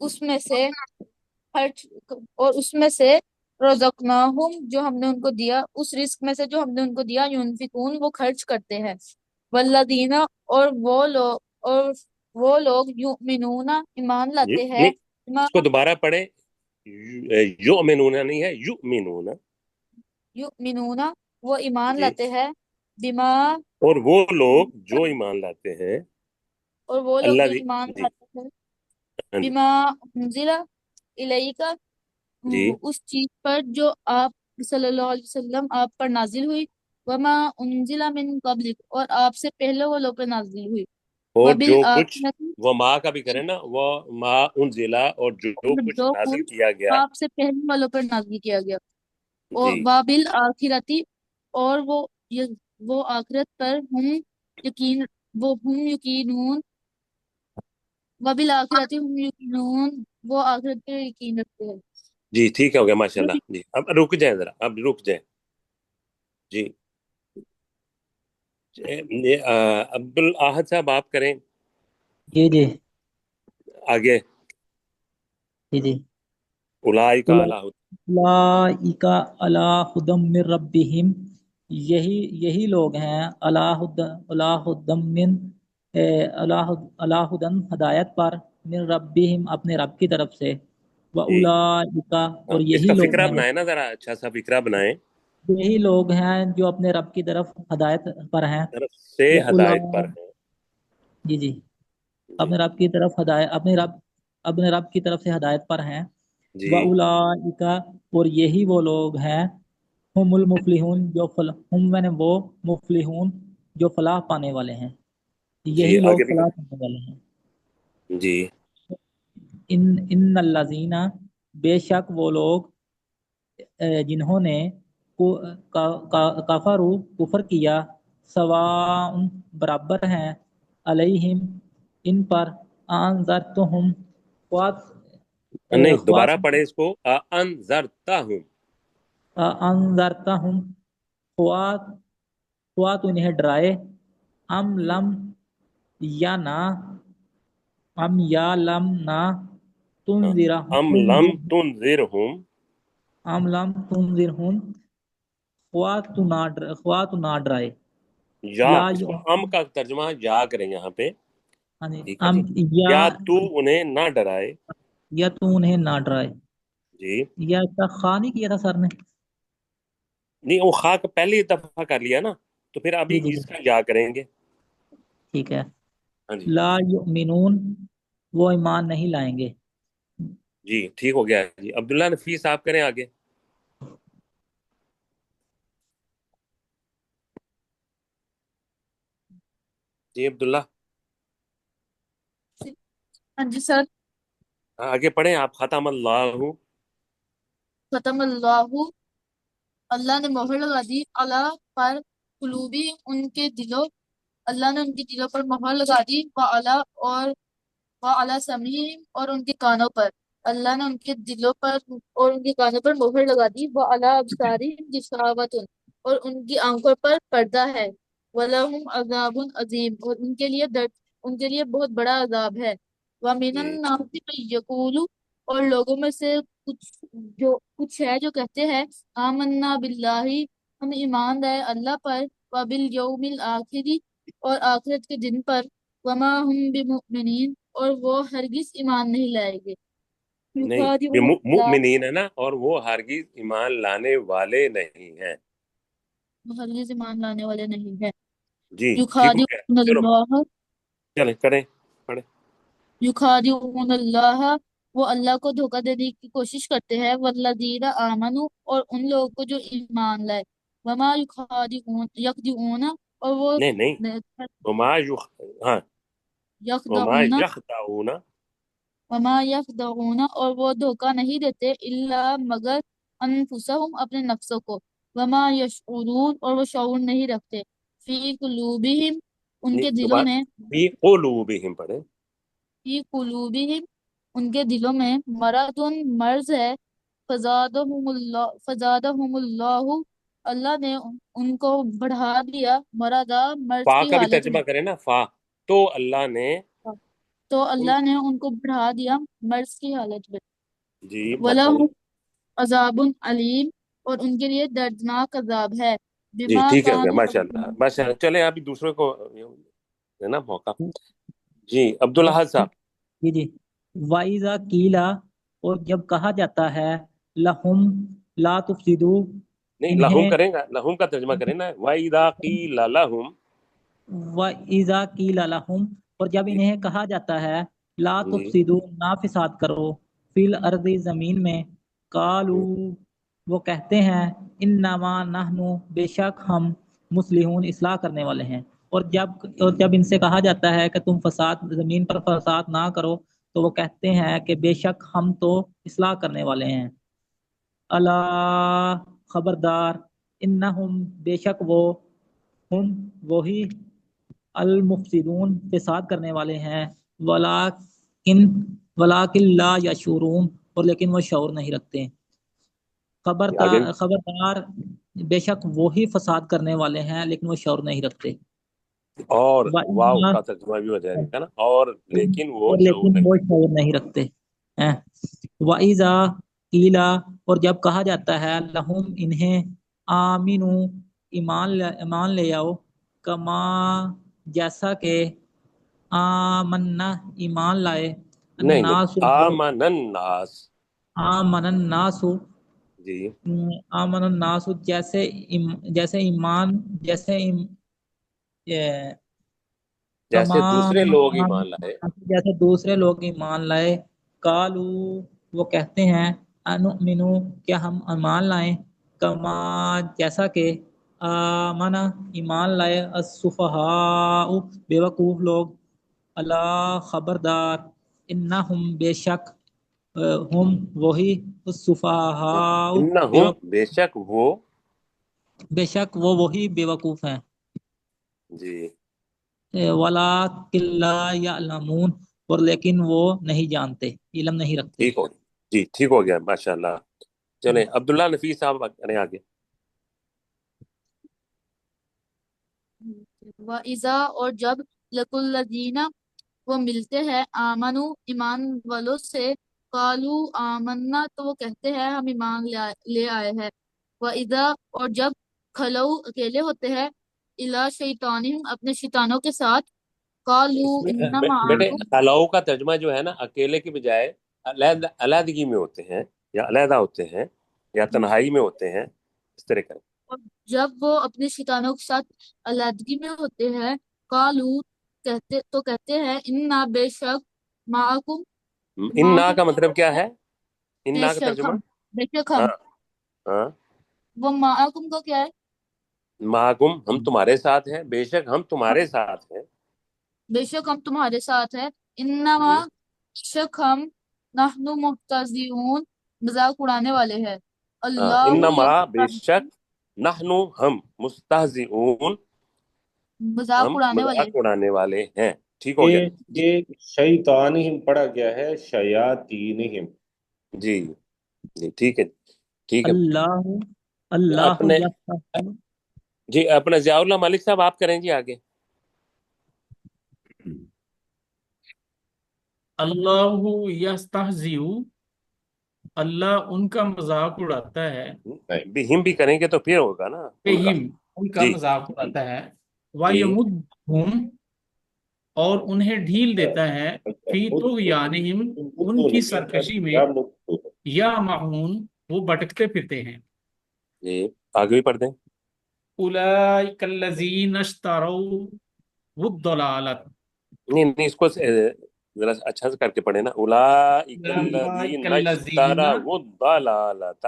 اس میں سے خرچ اور اس میں سے رزقناہم جو ہم نے ان کو دیا، اس رزق میں سے جو ہم نے ان کو دیا، ينفقون وہ خرچ کرتے ہیں، والذین اور وہ لوگ یؤمنون ایمان لاتے ہیں، نہیں، بما اس کو دوبارہ پڑھیں، یؤمنون نہیں ہے، یؤمنون. یؤمنون وہ ایمان جی، لاتے ہیں، بما اور وہ لوگ جو ایمان لاتے ہیں، اور وہ لوگ اللہ جو دی. ایمان جی، لاتے ہیں، ہاں جی، بما انزل الیک جی، اس چیز پر جو آپ صلی اللہ علیہ وسلم آپ پر نازل ہوئی، وما انزل من قبلک اور آپ سے پہلے وہ لوگ پر نازل ہوئی، اور جو کچھ وبالآخرۃ وہ ماں کا بھی کریں نا، وہ ماں انزلہ، اور جو اور کچھ جو نازل کچھ کیا گیا. آپ سے پہلے والوں پر نازل کیا گیا، جی، اور وبالآخرۃ اور وہ آخرت پر یقین ہم یقینون، وبالآخرۃ ہم یقینون وہ آخرت پہ یقین رکھتے ہیں۔ جی، ٹھیک ہے، ہو گیا، ماشاء اللہ. جی، اب رک جائیں ذرا، اب رک جائیں. جی، عبد الاحد صاحب آپ کریں جی جی آگے. جی جی اولئک علی اولئک علی ھدی من ربہم، یہی لوگ ہیں علی ھدی من علی ھدی ہدایت پر، من ربہم اپنے رب کی طرف سے، جی. واولئک اور اس یہی کا لوگ فکرہ ہیں، بنائیں نا ذرا، اچھا سا فکرہ بنائیں. یہی لوگ ہیں جو اپنے رب کی طرف ہدایت پر ہیں، طرف سے ہدایت پر ہیں. جی جی جی، اپنے رب کی طرف ہدایت اپنے رب کی طرف سے ہدایت پر ہیں، جی، واولئک اور یہی وہ لوگ ہیں، ہم المفلحون ہم میں نے وہ مفلحون جو فلاح پانے والے ہیں، جی، یہی لوگ آگے بھی فلاح کریں. پانے والے ہیں۔ جی، ان الذین بے شک وہ لوگ جنہوں نے کفروا کفر کیا، سواء برابر ہیں، علیہم ان پر، انذرتہم نہیں، خواہ دوبارہ پڑھیں اس کو، انذرتہم. انذرتہم خواہ تو انہیں ڈرائے، ام لم یا نہ، ام یا لم نہ، ام لم تنذرہم. ام لم تنذرہم خواہ تو نہ ڈرائے، یا لا اس کو ام کا ترجمہ یا کریں یہاں پہ. ہاں جی ٹھیک ہے جی. یا تو انہیں نہ ڈرائے. یا تو انہیں نہ ڈرائے، جی، یا اس کا خواہ نہیں کیا تھا سر نے؟ نہیں، وہ خاک پہلے ہی دفعہ کر لیا نا، تو پھر ابھی جی جی جی اس کا یا کریں گے. ٹھیک ہے، ہاں جی، لا یؤمنون وہ ایمان نہیں لائیں گے۔ جی، ٹھیک ہو گیا جی. عبداللہ نفیس آپ کریں آگے. جی عبداللہ، ہاں جی سر۔ آگے پڑھیں آپ. ختم اللہ. ختم اللہ اللہ نے مہر لگا دی، اللہ پر قلوبی ان کے دلوں، اللہ نے ان کے دلوں پر مہر لگا دی، وعلی سمعہم اور ان کے کانوں پر، اللہ نے ان کے دلوں پر اور ان کے کانوں پر مہر لگا دی، وعلی ابصارہم غشاوۃ اور ان کی آنکھوں پر پردہ ہے، وَلَهُمْ عَذَابٌ عَظِيمٌ اور ان کے لیے بہت بڑا عذاب ہے، وَمِنَ جی، النَّاسِ مَن یقول اور لوگوں میں سے کچھ ہے جو کہتے ہیں، آمنا باللہ ہم ایمان لائے اللہ پر، وبالیوم الآخر اور آخرت کے دن پر، وما ہم بمؤمنین اور وہ ہرگز ایمان نہیں لائیں گے، نہیں، یخادعون اللہ مؤمنین ہے نا، اور وہ ہرگز ایمان لانے والے نہیں ہیں. وہ ہرگز ایمان لانے والے نہیں ہیں، جی، ٹھیک ہو گیا. یخادعون چلو اللہ چلیں کریں پڑھیں. یخادعون اللہ وہ اللہ کو دھوکہ دینے کی کوشش کرتے ہیں، والذین آمنوا اور ان لوگوں کو جو ایمان لائے، وما یخدعون اور وہ نہیں، نہیں، وما ہاں، وما یخدعون یخدعون. وما یخدعون اور وہ دھوکہ نہیں دیتے، الا مگر انفسہم اپنے نفسوں کو، وما یشعرون اور وہ شعور نہیں رکھتے، فی قلوبہم ان نہیں، کے دلوں دوبارہ میں، فی قلوبہم پڑھیں. فی قلوبہم ان کے دلوں میں، مرض ہے، فزادہم اللہ اللہ نے ان کو بڑھا دیا، مرض فا کی کا بھی حالت میں، ترجمہ کریں نا، فا تو اللہ نے تو اللہ نے ان کو بڑھا دیا مرض کی حالت میں، جی وَلَهُمْ عَذَابٌ علیم، اور ان کے لیے دردناک عذاب ہے، جی بما ٹھیک ہے ہو گیا، كانوا ماشاء اللہ يكذبون۔ ماشاء اللہ. چلیں ابھی دوسرے کو ہے نا موقع. جی عبدالحد صاحب. جی جی وَإِذَا قِيلَ، اور جب کہا جاتا ہے لَهُمْ لا تفسدوا، نہیں لہم انہیں کریں گا، لہم کا ترجمہ کریں نا. وَإِذَا قِيلَ لَهُمْ. وَإِذَا قِيلَ لَهُمْ، اور جب جی انہیں کہا جاتا ہے لا جی تفسدوا، نہ فساد کرو، فی الارض، زمین میں، قالوا، وہ کہتے ہیں انما نحن، بے شک ہم، مصلحون، اصلاح کرنے والے ہیں. اور جب ان سے کہا جاتا ہے کہ تم فساد، زمین پر فساد نہ کرو، تو وہ کہتے ہیں کہ بے شک ہم تو اصلاح کرنے والے ہیں. الا، خبردار، انہم، بے شک وہ، ہم، وہی، المفسدون، فساد کرنے والے ہیں، ولیکن لا یشعرون، اور لیکن وہ شعور نہیں رکھتے. آگے. خبردار، بے شک وہی فساد کرنے والے ہیں لیکن وہ شعور نہیں رکھتے. اور واو وَإِذَا، کا ترجمہ بھی ہو جائے گا نا، اور لیکن وہ اور شعور لیکن نہیں. وہ شعور نہیں رکھتے ہیں. وَإِذَا قِيلَ، اور جب کہا جاتا ہے لَهُمْ، انہیں، آمِنُوا، ایمان لے آؤ، کما، جیسا کہ، آمنا، ایمان لائے، نہیں نہیں، الناس، آمن الناس. آمن الناس، جی آمن الناس، جیسے ایمان، یہ، جیسے کما، دوسرے لوگ ایمان لائے. جیسے دوسرے لوگ ایمان لائے. کالو، وہ کہتے ہیں، انؤمنو، کیا ہم ایمان لائیں، کما، جیسا کہ، آمنا، ایمان لائے، السفہاء، بے وقوف لوگ. اللہ، خبردار، انہم، بے شک، ہم، وہی، السفہاء، انہم، بے شک وہ. بے شک وہ وہی بے وقوف ہیں. جی وَلَٰكِن لَّا يَعْلَمُونَ، اور لیکن وہ نہیں جانتے، علم نہیں رکھتے. ٹھیک ہو گیا. جی ٹھیک ہو گیا ماشاء اللہ. چلیں عبداللہ نفیس صاحب کریں آگے. وَإِذَا، اور جب، لَقُوا الَّذِينَ، وہ ملتے ہیں، آمنو، ایمان والوں سے، قالوا آمنا، تو وہ کہتے ہیں ہم ایمان لے آئے ہیں. وَإِذَا، اور جب، کھلو، اکیلے ہوتے ہیں، اِلیٰ شیطانہم، اپنے شیطانوں کے ساتھ، قالوا اس میں اِنَّا بیٹے مَعَکُمْ، خلاؤ کا ترجمہ جو ہے نا، اکیلے کی بجائے علیحدگی میں ہوتے ہیں، یا علیحدہ ہوتے ہیں، یا تنہائی میں ہوتے ہیں، اس طرح کا. اور جب وہ اپنے شیطانوں کے ساتھ علیحدگی میں ہوتے ہیں، قالوا، کہتے ہیں انا، بے شک، معکم، ان نا معکم، کا مطلب کیا ہے؟ ان بے نا کا شک ترجمہ. ہم، بے شک ہاں ہم، ہاں. وہ معکم کا کیا ہے؟ معکم، ہم تمہارے ساتھ ہیں، بے شک ہم تمہارے ساتھ ہیں. بے شک ہم تمہارے ساتھ ہیں، انما، جی شک ہم، نحن مستہزئون، مذاق اڑانے والے ہیں. ہاں، اللہ انما بے یستہزئ، شک، نحنو ہم، مستہزئون، مذاق ہم اڑانے والے. مذاق اڑانے والے ہیں. ٹھیک ہو گیا. یہ شیطانہم پڑھا گیا ہے شیاطینہم. جی جی ٹھیک ہے ٹھیک ہے. اللہ، اللہ اپنے یفتح، جی اپنا ضیاء اللہ مالک صاحب آپ کریں جی آگے. اللہ یستہزئ، اللہ ان کا مذاق اڑاتا ہے، بھی ہم بھی کریں گے تو پھر ہوگا نا ان کا. بہم، ان کا جی مذاق اڑاتا ہے، جی وَیَمُدُّھم، اور انہیں ڈھیل دیتا ہے، فی طغیانہم، ان کی سرکشی میں، یا معون، وہ بھٹکتے پھرتے ہیں. جی آگے بھی پڑھ دیں. اولئک الذین اشتروا الضلالۃ، نہیں نہیں، اس کو ذرا اچھا سے کر کے پڑھے نا. اولئک اولئک الذین الذین اشتروا الضلالۃ.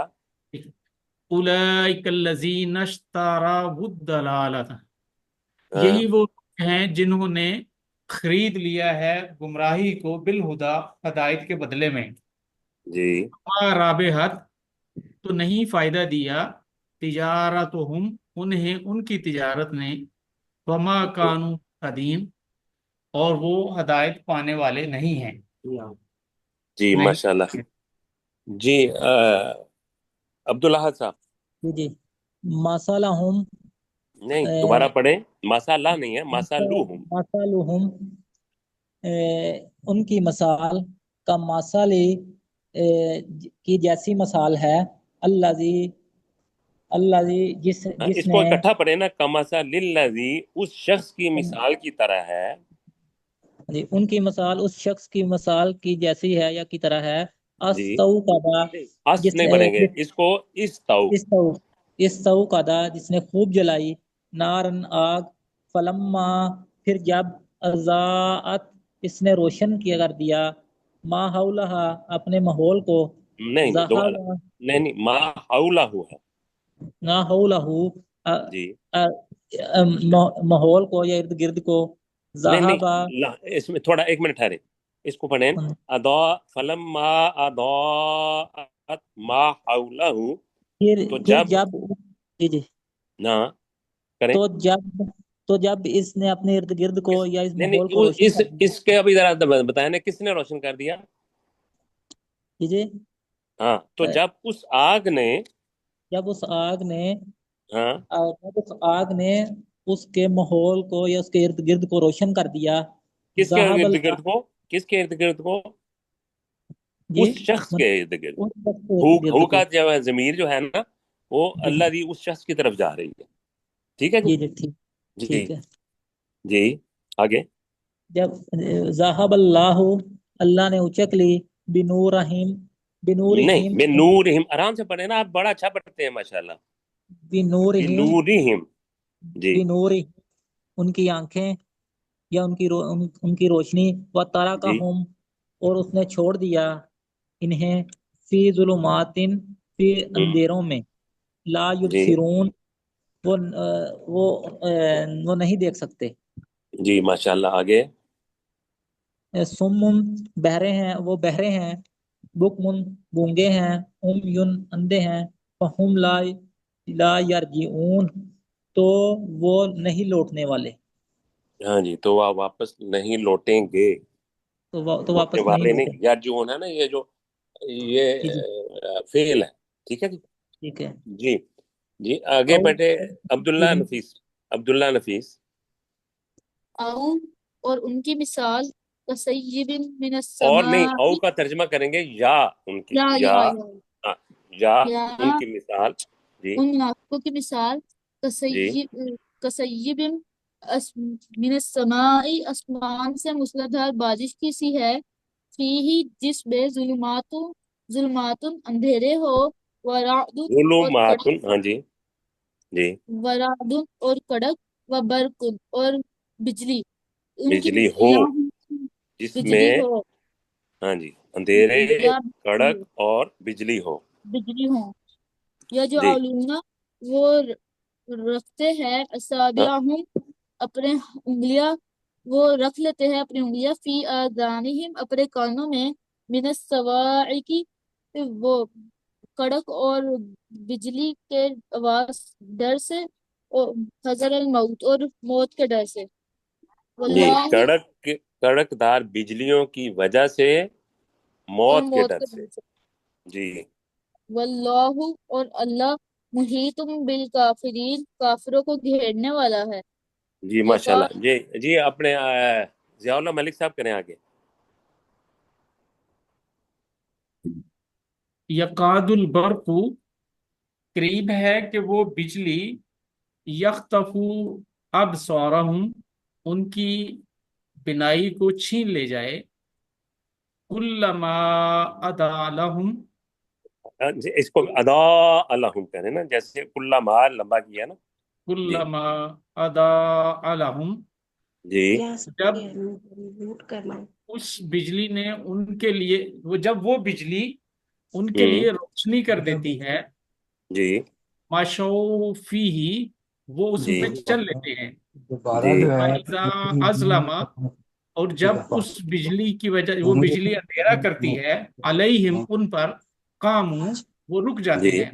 اولئک الذین اشتروا الضلالۃ، ہاں یہی وہ ہیں جنہوں نے خرید لیا ہے گمراہی کو، بالہدا، ہدایت کے بدلے میں. جی رابحت، تو نہیں فائدہ دیا، تجارتہم، انہیں ان کی تجارت نے، وما کانوا مہتدین، اور وہ ہدایت پانے والے نہیں ہیں. جی نہیں. ماشاء اللہ. جی عبداللہ صاحب. جی جی مسالہم، نہیں دوبارہ پڑھیں. مسالہ نہیں ہے، مسالوہم. مسالہم، ان کی مثال کا مثالی کی جیسی مثال ہے اللہ جس اس نے کو اکٹھا پڑھے نا، کمثل الذی، اس شخص کی مثال کی طرح ہے، جی ان کی مثال اس شخص کی مثال کی جیسی ہے یا کی طرح ہے جی استوقدا اس جس نہیں پڑھیں گے اس کو، استو، استوقدا جس نے خوب جلائی نارن آگ فلما پھر جب اضاءت اس نے روشن کیا کر دیا ما حولہا اپنے ماحول کو نہیں ذہب نہیں ما حولہ ہے، ما حولہ جی ماحول کو یا ارد گرد کو نہیں ذہب اس میں تھوڑا ایک منٹ ٹھہرے، اس کو پڑھیں اضاء فلما اضاءت ما حولہ، تو پھر جب جب جی نہ کریں، تو جب اس نے اپنے ارد گرد کو یا اس نہیں ماحول کو روشن کر دیا اس کے ابھی ذرا بتایا نا کس نے روشن کر دیا؟ جی ہاں تو جب اس آگ نے، جب اس آگ نے ہاں اس کے ماحول کو یا اس کے ارد گرد کو روشن کر دیا کس کے ذہب ارد اللہ گرد کو، کس کے ارد گرد کو؟ جی اس شخص کے ارد گرد، اس شخص کے ارد ہو گرد کا کو جو ہے ضمیر جو ہے نا وہ جی اللہ دی اس شخص کی طرف جا رہی ہے، ٹھیک ہے جی، جی ٹھیک جی ٹھیک ہے جی آگے، جب ذہب اللہ نے اچک لی نہیں بنورہم بنورہم، آرام سے پڑھیں نا، آپ بڑا اچھا پڑھتے ہیں ماشاءاللہ، بنورہم بنورہم، جی بنورہم ان کی آنکھیں یا ان کی روشنی و جی ترکہم اور اس نے چھوڑ دیا انہیں فی ظلمات فی ہم، اندھیروں میں لا جی یبصرون وہ وہ نہیں دیکھ سکتے جی ماشاءاللہ آگے، سمم بہرے ہیں وہ بہرے ہیں بکمن گونگے ہیں یون اندھے ہیں فہم لا یرجعون تو وہ نہیں لوٹنے والے ہاں جی، تو آپ واپس نہیں لوٹیں گے، تو لوٹنے واپس نہیں والے لوٹے نہیں، یا جو ہے نا یہ جو یہ جی فعل ہے، ٹھیک ہے جی، ٹھیک ہے جی جی آگے او بیٹھے، عبداللہ نفیس، او اور ان کی مثال کسیب من اور نہیں، السماء او کا ترجمہ کریں گے یا ان کی، یا یا ہاں، یا یا ان کی مثال، جی ان منافقوں کی مثال جی کسیب من السماء آسمان سے موسلادھار بارش کی سی ہے فیہی جس میں ظلمات اندھیرے ہو ورعد اور ظلمات، کڑک ہاں جی جی ورعد اور کڑک و برق اور بجلی ان کی بجلی ہو، یا جس بجلی میں ہو ہاں جی اندھیرے، یا کڑک اور بجلی ہو، بجلی ہو یا جو جی علونا وہ رکھتے ہیں ہاں اصابعہم اپنے انگلیاں وہ رکھ لیتے ہیں اپنی انگلیاں فی آذانہم اپنے کانوں میں من الصواعق وہ کڑک اور بجلی کے آواز ڈر سے اور حذر الموت اور موت کے ڈر سے جی واللہ کڑک دار بجلیوں کی وجہ سے، اور موت کے موت ڈر کے سے، ڈر سے جی واللہ اور اللہ محیط بالکافرین کافروں کو گھیرنے والا ہے جی یقا ماشاءاللہ، جی جی اپنے ضیاء اللہ ملک صاحب کریں آگے، یقاد البرق قریب ہے کہ وہ بجلی یخطف ابصارہم ان کی بینائی کو چھین لے جائے کلما اضاء لہم جی اس کو ادا لہم کریں نا، جیسے کلّا مال لمبا کیا نا، جی کلما اضاء لہم جی جب اس بجلی نے ان کے لیے جب وہ بجلی ان کے ہوں لیے روشنی کر دیتی ہے جی ماشاء فیہ وہ اس جی میں چل لیتے ہیں جی فَإِذَا أَظْلَمَ اور جب اس بجلی کی وجہ وہ بجلی اندھیرا کرتی ہے علیہم ان پر قاموا وہ رک جاتے جی ہیں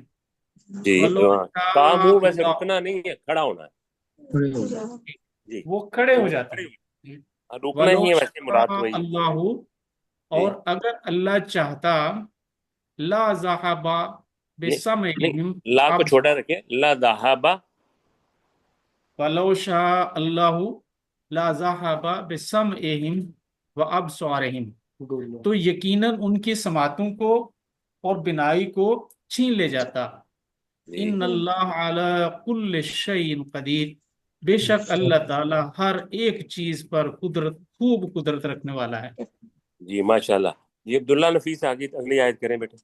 جی وَلَوْ کام شَاءَ ہو ویسے اللَّهُ رکنا نہیں ہے، کھڑا ہونا ہے، جی وہ کھڑے ہو جاتے ہیں رکنا وَلَوْ ہی ہے، ویسے مراد شَاءَ وہی ہے، اللَّهُ جی اور اگر اللہ چاہتا لا ذهب نہیں نہیں، بسمعهم لا کو اب چھوٹا رکھے، لا ذہبا، ولو شاء اللہ لا ذهب بسمعهم وَأَبْصَارِهِمْ، تو یقیناً ان کی سماعتوں کو اور بینائی کو چھین لے جاتا۔ جی ان اللہ علی کل شیء قدیر، بے شک اللہ تعالی ہر ایک چیز پر خوب قدرت رکھنے والا ہے۔ جی ماشاءاللہ۔ یہ عبداللہ نفیس آگے اگلی آیت کریں بیٹے۔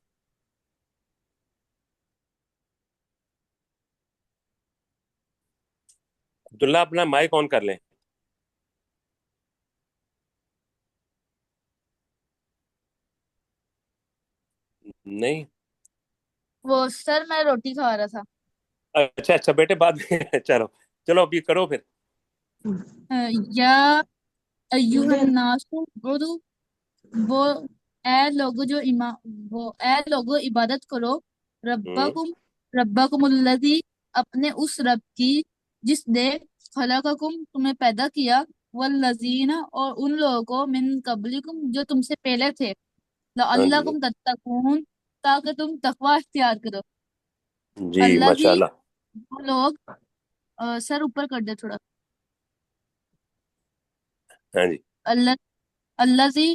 عبداللہ اپنا مائک آن کر لیں۔ نہیں، وہ سر میں روٹی کھا رہا تھا۔ اچھا بیٹے بعد میں چلو ابھی کرو پھر۔ یا ایوہ الناس عبدو، وہ اے لوگو عبادت کرو، ربکم الذی، اپنے اس رب کی جس نے خلقکم، تمہیں پیدا کیا، والذین، اور ان لوگوں کو، من قبلکم، جو تم سے پہلے تھے، ہاں جی لعلکم تتقون، تاکہ تم تقوی اختیار کرو۔ جی الذی، ماشاءاللہ۔ وہ لوگ، سر اوپر کر دے تھوڑا، ہاں جی الذی،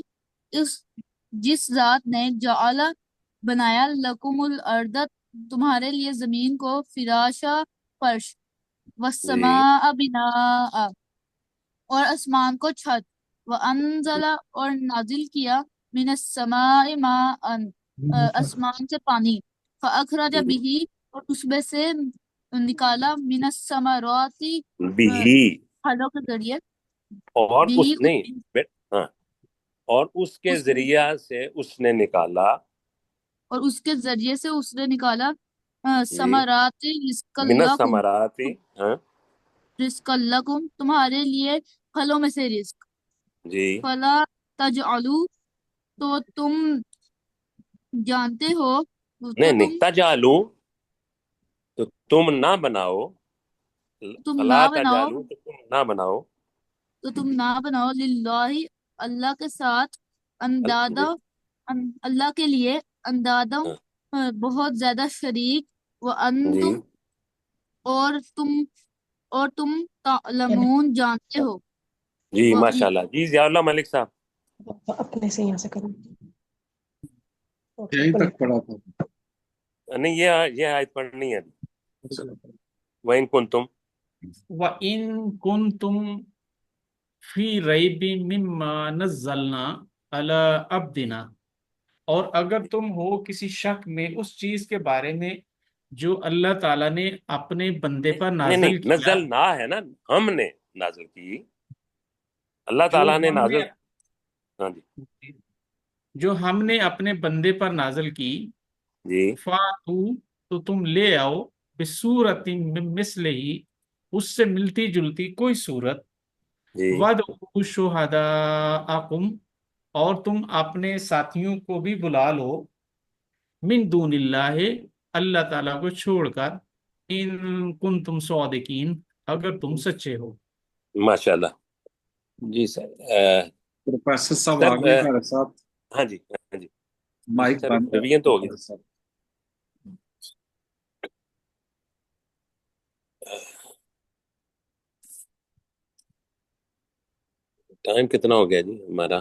جس ذات نے جعل، بنایا، لکم الارض، تمہارے لیے زمین کو، فراشا، فرش، جی والسماء بناء، اور آسمان کو چھت، وانزل، اور نازل کیا، من السماء ماء، آسمان سے پانی، فاخرج به، اور اس میں سے نکالا، من الثمرات، بھی، پھلوں کے ذریعے، اور بھی اس نہیں ہاں، اور اس کے اس ذریعہ سے اس نے نکالا، اور اس کے ذریعے سے اس نے نکالا، جی ثمرات رزق من لکم، الثمرات، ہاں رزق لکم، تمہارے لیے پھلوں میں سے رزق، جی فلا تجعلوا، تو تم جانتے ہو، تو نہیں تجالو، تو تم نہ بناؤ، تم فلا نہ بناؤ، تجالو، تو تم نہ بناؤ، للہ، اللہ کے ساتھ، اندادا، جی اللہ کے لیے، اندادا، ہاں، بہت زیادہ شریک، جی وانتم، اور تم تعلمون، جانتے ہو، جی ماشاءاللہ۔ جی ضیاء اللہ ملک صاحب۔ اپنے سے یہاں سے کریں، یہیں تک پڑھا تھا۔ نہیں یہ آیت پڑھنی ہے ابھی۔ وَإِن كُنتُم، وَإِن كُنتُم فی ریب مما نزلنا علی عبدنا، اور اگر تم ہو کسی شک میں اس چیز کے بارے میں جو اللہ تعالیٰ نے اپنے بندے پر نہیں نازل کیا، نزل نہ ہے نا، ہم نے نازل کی، اللہ جو تعالیٰ نے ہم نے نازل، ہاں جی جو ہم نے اپنے بندے پر نازل کی، جی فاتو، تو تم لے آؤ، بصورت من مثلہ، اس سے ملتی جلتی کوئی صورت، جی وَادْعُوا شُهَدَاءَکُمْ، اور تم اپنے ساتھیوں کو بھی بلا لو، من دون اللہ، اللہ تعالیٰ کو چھوڑ کر، ان کنتم صادقین، اگر تم سچے ہو۔ ماشاءاللہ۔ جی سر پروفیسر صاحب سر آگے ہمارے ساتھ، ہاں جی جی مائک سر بند ہے ریویژن تو ہو گیا۔ ہمارے ساتھ۔ ٹائم کتنا ہو گیا جی ہمارا؟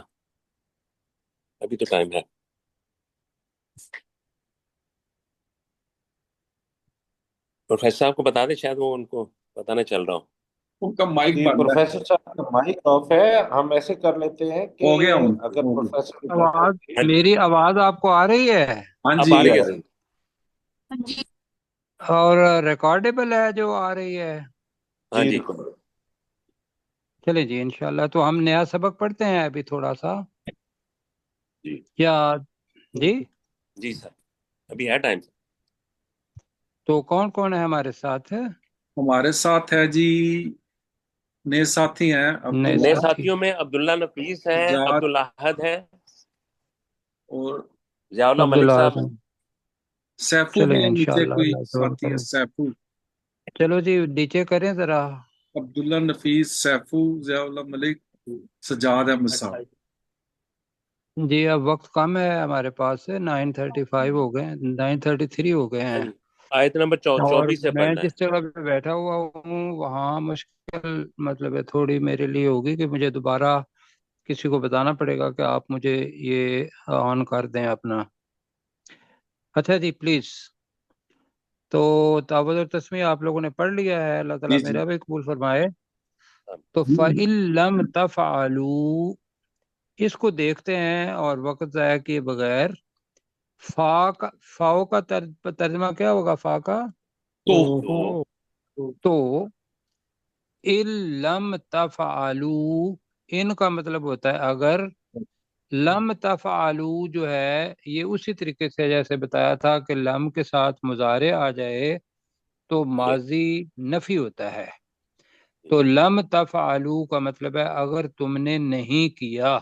ابھی تو ٹائم ہے۔ پروفیسر صاحب کو بتا دیں، شاید وہ ان کو پتہ نہ چل رہا ہو۔ ان کا مائک جی بند ہے۔ پروفیسر صاحب کا مائک آف ہے، ہم ایسے کر لیتے ہیں کہ ہو گیا ان کو، اگر ہو گیا۔ پروفیسر کی بات آواز، ہوتی ہاں جی میری آواز آپ کو آ رہی ہے ہاں اب جی آ رہی ہے سر۔ جی اور ریکارڈیبل ہے جو آ رہی ہے؟ ہاں جی جی چلیں جی انشاءاللہ، تو ہم نیا سبق پڑھتے ہیں ابھی تھوڑا سا، جی یا جی؟ جی سر ابھی ہے ٹائم۔ تو کون کون ہے ہمارے ساتھ؟ ہمارے ساتھ ہے جی، نئے ساتھی ہیں نئے نئے عبداللہ، ساتھی؟ ساتھیوں میں عبداللہ نفیس ہیں، سجاد، عبدالاحد ہیں، اور ضیاء اللہ ملک عبداللہ صاحب ہیں۔ حسن، سیفو بھی چلیں ہے، نیچے انشاءاللہ کوئی اللہ خیر ساتھی ہے کریں۔ سیفو، چلو جی نیچے کریں ذرا۔ عبداللہ نفیس، سیفو، ضیاء اللہ ملک، سجاد احمد صاحب۔ جی اب وقت کم ہے ہمارے پاس، 9:35 ہو گئے، 9:33 ہو گئے ہاں ہیں، جی آیت نمبر اور 24 سے میں پڑھنا ہے۔ جس جگہ پہ بیٹھا ہوا ہوں وہاں مشکل مطلب ہے تھوڑی میرے لیے ہوگی کہ مجھے دوبارہ کسی کو بتانا پڑے گا کہ آپ مجھے یہ آن کر دیں اپنا. اچھا جی پلیز. تو تعوذ اور تسمیہ آپ لوگوں نے پڑھ لیا ہے. اللہ تعالیٰ جی جی میرا بھی قبول فرمائے. تو جی فَإِن لَمْ تَفْعَلُوا، اس کو دیکھتے ہیں اور وقت ضائع کیے بغیر. فاؤ کا ترجمہ کیا ہوگا؟ فا کا تو تو اِن لم تفعلوا، ان کا مطلب ہوتا ہے اگر. لم تفعلوا جو ہے یہ اسی طریقے سے جیسے بتایا تھا کہ لم کے ساتھ مضارع آ جائے تو ماضی نفی ہوتا ہے. تو لم تفعلوا کا مطلب ہے اگر تم نے نہیں کیا.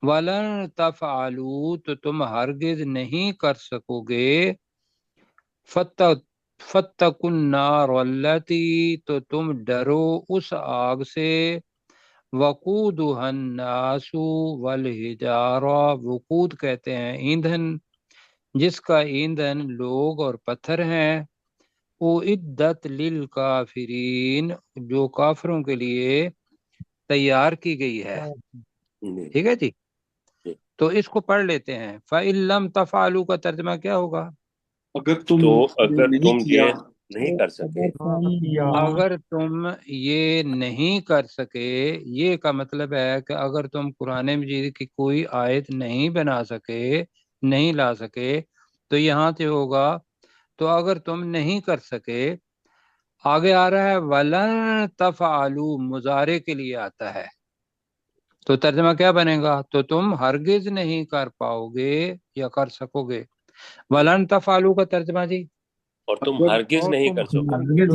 ولن تفعلوا تو تم ہرگز نہیں کر سکو گے. فاتقوا النار التی تو تم ڈرو اس آگ سے. وقودها الناس والحجارہ، وقود کہتے ہیں ایندھن، جس کا ایندھن لوگ اور پتھر ہیں. اعدت للکافرین، جو کافروں کے لیے تیار کی گئی ہے. ٹھیک ہے جی. تو اس کو پڑھ لیتے ہیں. فَإِن لَمْ تَفْعَلُوا کا ترجمہ کیا ہوگا؟ اگر تم تو یہ اگر نہیں تم کیا یہ نہیں کر سکے، اگر تم یہ نہیں کر سکے، یہ کا مطلب ہے کہ اگر تم قرآن مجید کی کوئی آیت نہیں بنا سکے، نہیں لا سکے، تو یہاں سے ہوگا تو اگر تم نہیں کر سکے. آگے آ رہا ہے وَلَن تَفْعَلُوا، مضارع کے لیے آتا ہے. تو ترجمہ کیا بنے گا؟ تو تم ہرگز نہیں کر پاؤ گے یا کر سکو گے. وَلَن تَفْعَلُوا کا ترجمہ جی. اور تم اگر ہرگز نہیں کر سکو. ہرگز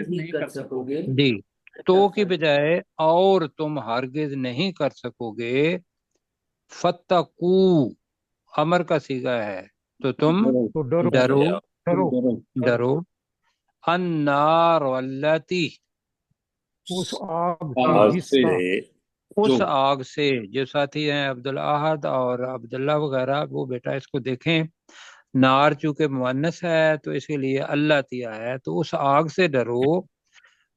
نہیں کر سکو گے. جی. تو کی بجائے اور تم ہرگز نہیں کر سکو گے. فَاتَّقُوا امر کا صیغہ ہے تو تم ڈرو ڈرو. النار التی، آگ سے اس آگ سے. جو ساتھی ہیں عبدالاحد اور عبداللہ وغیرہ وہ بیٹا اس کو دیکھیں. نار چونکہ مؤنث ہے تو اس کے لیے اللہ تیا ہے. تو اس آگ سے ڈرو.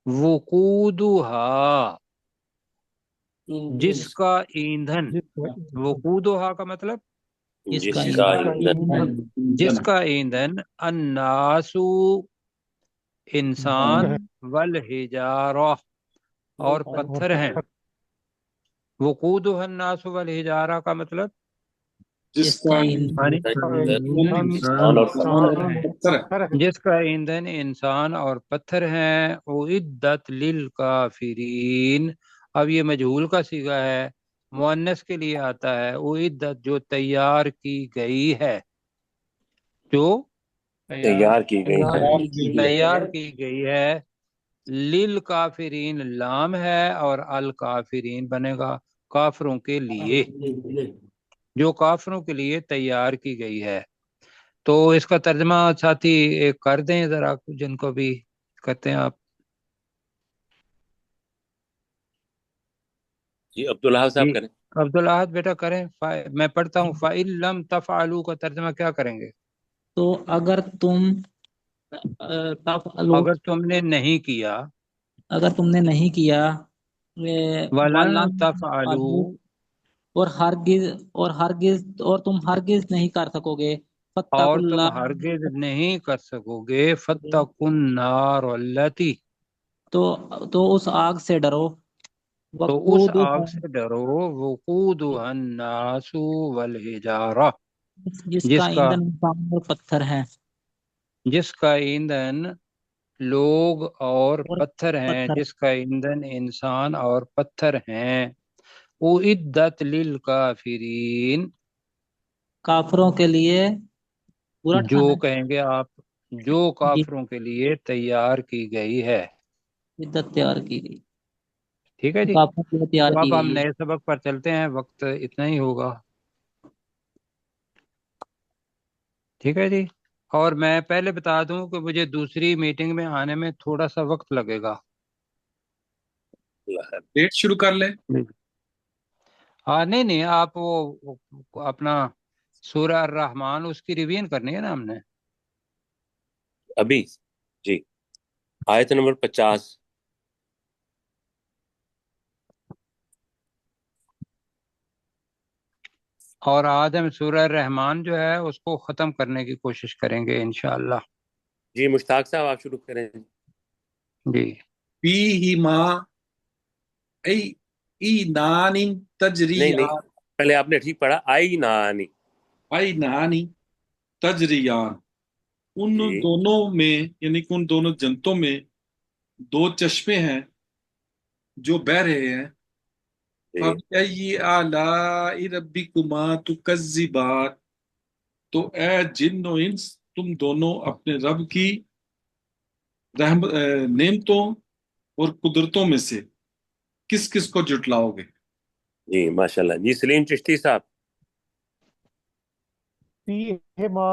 وقودها، جس کا ایندھن. وقودها کا مطلب جس جس کا کا ایندھن ایندھن جس کا ایندھن الناس انسان، والحجارہ اور پتھر ہیں. وقودها الناس والحجارہ کا مطلب جس کا ایندھن یعنی انسان اور پتھر ہے. پتھر ہے. جس کا ایندھن انسان اور پتھر ہیں. اعدت للکافرین، اب یہ مجہول کا صیغہ ہے، مؤنث کے لیے آتا ہے. اعدت جو تیار کی گئی ہے، جو تیار کی گئی ہے. تیار کی گئی ہے. للکافرین لام ہے اور الکافرین بنے گا کافروں کے لیے، جو کافروں کے لیے تیار کی گئی ہے. تو اس کا ترجمہ ساتھی ایک کر دیں ذرا، جن کو بھی کرتے ہیں آپ. جی عبداللہ صاحب جی کریں. عبدالاحد بیٹا کریں. میں پڑھتا ہوں. فَإِن لَمْ تَفْعَلُوا کا ترجمہ کیا کریں گے؟ تو اگر تم تفعلوا، اگر تم نے نہیں کیا. اگر تم نے نہیں کیا. وَلَن ولن تفعلوا، تَفْعَلُوا اور تم ہرگز نہیں کر سکو گے. اور فاتقوا تم اللہ، ہرگز نہیں کر سکو گے. فَاتَّقُوا النَّارَ الَّتِي، تو اس آگ سے ڈرو. تو اس آگ وقودها، سے ڈرو. وقودها الناس والحجارہ، جس کا جس کا ایندھن انسان اور پتھر ہے. ایندھن لوگ اور اور پتھر ہیں. پتھر، جس کا ایندھن انسان اور پتھر ہیں. اعدت للکافرین، کافروں کے لیے برا جو ٹھانا کہیں گے آپ، جو جی کافروں کے لیے تیار کی گئی ہے. شدت تیار کی گئی، ٹھیک ہے جی. کافروں کے لیے تیار تو کی اب ہم گئی ہے. نئے سبق پر چلتے ہیں. وقت اتنا ہی ہوگا. ٹھیک ہے جی. اور میں پہلے بتا دوں کہ مجھے دوسری میٹنگ میں آنے میں تھوڑا سا وقت لگے گا. ڈیٹ شروع کر لیں. ہاں نہیں آپ وہ اپنا سورہ الرحمن اس کی ریویژن کرنی ہے نا ہم نے. ابھی جی آیت نمبر 50. اور آج ہم سورہ رحمان جو ہے اس کو ختم کرنے کی کوشش کریں گے انشاءاللہ. جی مشتاق صاحب آپ شروع کریں. جی. فیہما عینان نہیں تجریان پہلے آپ نے ٹھیک پڑھا آئی نانی. عینان تجریان، ان جی دونوں میں یعنی کہ ان دونوں جنتوں میں دو چشمے ہیں جو بہہ رہے ہیں. جی فَبِأَيِّ آلَاءِ رَبِّكُمَا تُكَذِّبَانِ، تو اے جن و انس تم دونوں اپنے رب کی نعمتوں اور قدرتوں میں سے کس کس کو جھٹلاؤ گے؟ جی ماشاءاللہ. جی سلیم چشتی صاحب. فیہما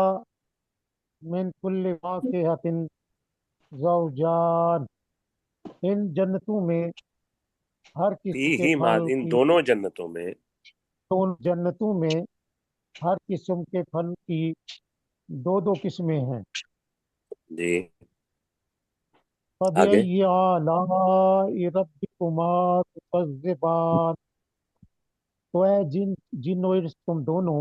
من کل فاکہۃ زوجان، ان جنتوں میں ہر قسم کے فیہما پھل ان کی، دونوں جنتوں میں. دونوں جنتوں میں ہر قسم کے پھل کی دو دو قسمیں ہیں. جی آگے. فَبِأَيِّ آلَاءِ رَبِّكُمَا تُكَذِّبَانِ، تو اے جن و انس تم دونوں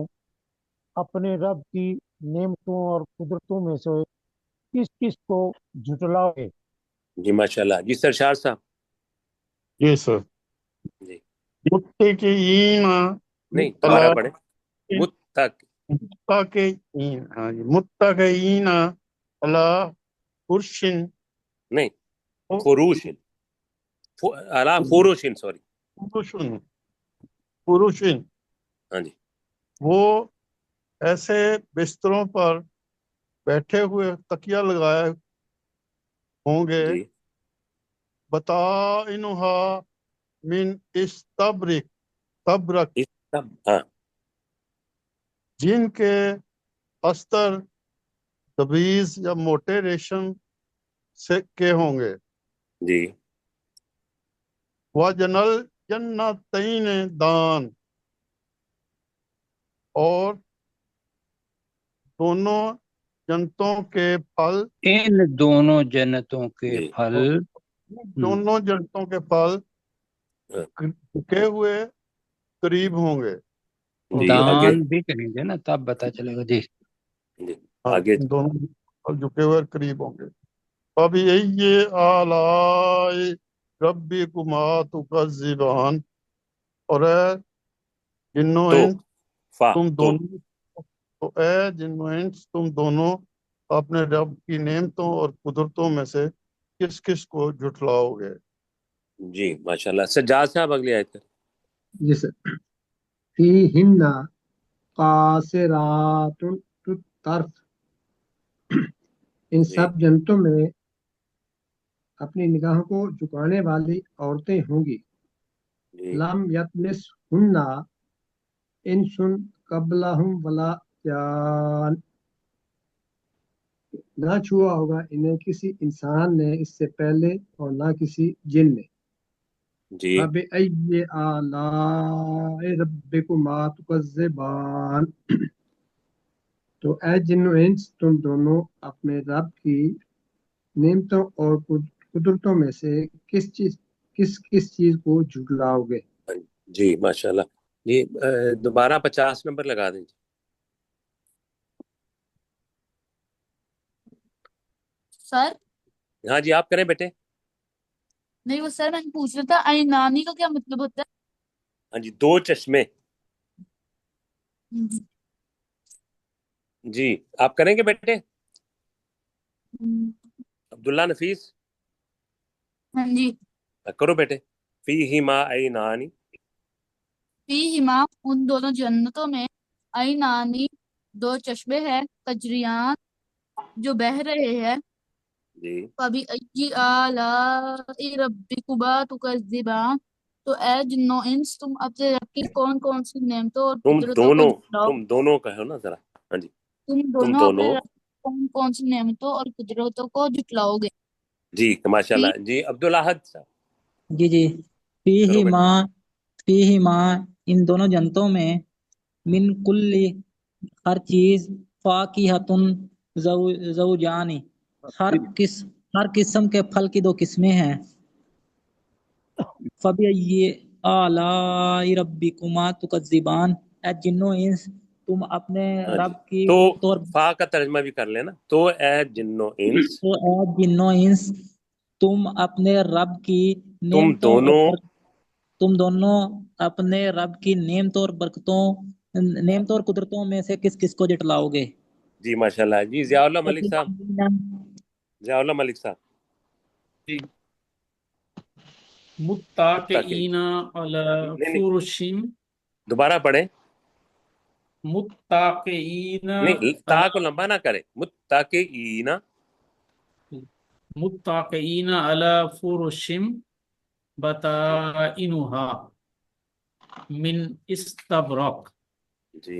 اپنے رب کی نعمتوں اور قدرتوں میں سے کس کس کو جھٹلاؤ گے؟ جی ماشاءاللہ. جی سرشار صاحب. جی سر. جی متقین نہیں دوبارہ پڑھیں. متق متقین، ہاں جی، متقین علی فرشن، نہیں فروشن اعلیٰ فروشن سوری. فرشن فرشن، ہاں جی. وہ ایسے بستروں پر بیٹھے ہوئے تکیہ لگائے ہوں گے. جی بطائنہا من استبرق، تبرک، اس سب ہاں. جن کے استر تبیز یا موٹے ریشم سے کے ہوں گے. جی وَجَنَلْ جَنَّتَيْنِ دان، اور دونوں جنتوں کے پھل، ان دونوں جنتوں کے جی پھل دونوں جنتوں کے پھل ہاں. پکے ہوئے قریب ہوں گے. جی آگے. دان بھی کہیں گے نا تب پتہ چلے گا. جی جی ہاں، آگے. دونوں پھل جھکے ہوئے قریب ہوں گے. فَبِأَيِّ آلَاءِ رَبِّكُمَا تُكَذِّبَانِ، اور اے جن و تو انس فا تم تو دونوں، تو اے جن و انس تم دونوں اپنے رب کی نعمتوں اور قدرتوں میں سے کس کس کو جھٹلاؤ گے؟ جی ماشاءاللہ. سجاد صاحب اگلی آیت کر. جی سر. فیہن قاصرات الطرف، ان جی سب جنتوں میں اپنی نگاہوں کو جھکانے والی عورتیں ہوں گی. جی لم یطمثہن انس قبلہم ولا جان، نہ چھوا ہوگا انہیں کسی انسان نے اس سے پہلے اور نہ کسی جن نے. جی فَبِأَيِّ آلَاءِ رَبِّكُمَا تُكَذِّبَانِ، تو اے جن و انس تم دونوں اپنے رب کی نعمتوں اور قدرتوں میں سے کس چیز کو جھٹلاؤ گے؟ جی ماشاءاللہ. جی دوبارہ 50 نمبر لگا دیں. سر ہاں جی آپ کریں بیٹے. نہیں وہ سر میں نے پوچھ رہا تھا عینانی کا کیا مطلب ہوتا ہاں جی دو چشمے. ہے؟ جی آپ کریں گے بیٹے. عبداللہ نفیس ہاں جی. کرو بیٹے. فیہما عینانی. فیہما ان دونوں جنتوں میں عینانی دو چشمے ہیں تجریان جو بہہ رہے ہیں. جی فَبِأَيِّ آلَاءِ رَبِّكُمَا تُكَذِّبَانِ، تو اے جنو انس تم اپنے رب کی کون کون سی نعمتوں اور قدرتوں کو جھٹلاؤ. تم دونوں کا ہے نا ذرا. ہاں جی تم تم دونوں اپنے دونوں. رب کی کون کون سی نعمتوں اور قدرتوں کو جھٹلاؤ گے. جی ماشاءاللہ. جی عبدالاحد صاحب جی جی. کرو بیٹے. فیہما ان دونوں جنتوں میں من کل ہر چیز فاکہۃ زوجانی، ہر قسم کے پھل کی دو قسمیں ہیں. فبأي آلاء ربكما تكذبان، اے جنو انس تم اپنے ہاں جی، رب کی تو طور فا کا ترجمہ بھی کر لینا، تو اے جنو انس تو اے جنو انس تم اپنے رب کی تم نعمتوں دونوں، تم دونوں اپنے رب کی نعمتوں اور قدرتوں میں سے کس کس کو جٹلاؤ گے؟ جی ماشاء اللہ جی، ضیاء اللہ ملک صاحب، ضیاء اللہ ملک صاحب جی متقی، متکئین علی نہیں فرش دوبارہ پڑھیں، متقئین نہیں تا کو لمبا نہ کرے، متقین، متقئین علی فرش بطائنها من استبرق، جی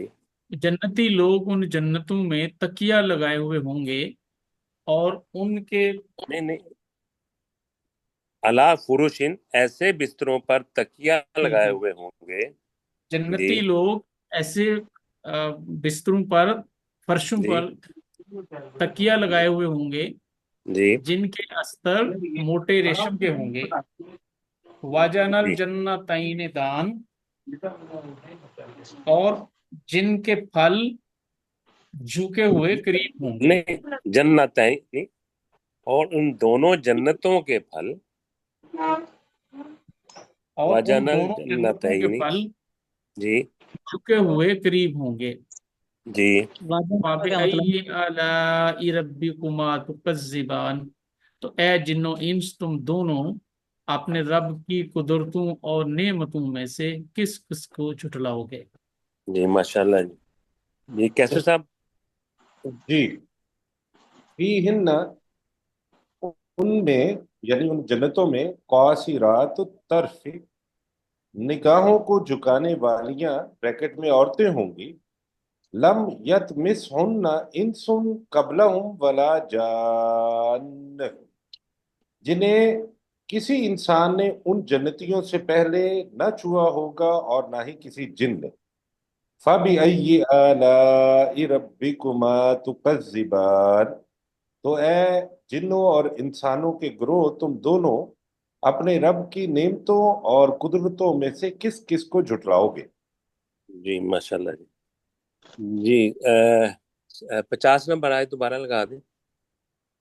جنتی لوگ ان جنتوں میں تکیہ لگائے ہوئے ہوں گے اور ان کے نہیں نہیں، علا فروشن ایسے بستروں پر تکیہ لگائے ہوئے ہوں گے، جی جنتی لوگ ایسے بستروں پر، فرشوں جی پر تکیہ لگائے ہوئے ہوں گے جی جن کے استر موٹے ریشم کے ہوں گے، واجن جی الجنتین دان، اور جن کے پھل جھکے ہوئے قریب ہوں گے، نہیں جنتین، اور ان دونوں جنتوں کے پھل، اور ان وجن دونوں جنتوں کے الجنتین، پھل جی جھکے ہوئے قریب ہوں گے۔ جی واجب کا کیا مطلب فَبِأَيِّ آلَاءِ رَبِّكُمَا تُكَذِّبَانِ، تو اے جنو انس تم دونوں اپنے رب کی قدرتوں اور نعمتوں میں سے کس کس کو جھٹلاؤ گے؟ جی ماشاء اللہ جی، جی کیسے صاحب؟ جی فیہن، ان میں یعنی ان جنتوں میں قاصرات الطرف، نگاہوں کو جھکانے والیاں بریکٹ میں عورتیں ہوں گی، لم یطمثہن انس قبلہم ولا جان، جنہیں کسی انسان نے ان جنتیوں سے پہلے نہ چھوا ہوگا اور نہ ہی کسی جن نے۔ فَبِأَيِّ آلَاءِ رَبِّكُمَا تُكَذِّبَانِ، تو اے جنوں اور انسانوں کے گروہ تم دونوں اپنے رب کی نعمتوں اور قدرتوں میں سے کس کس کو جھٹلاؤ گے؟ جی ماشاء اللہ جی، جی 50 نمبر آئے دوبارہ لگا دیں۔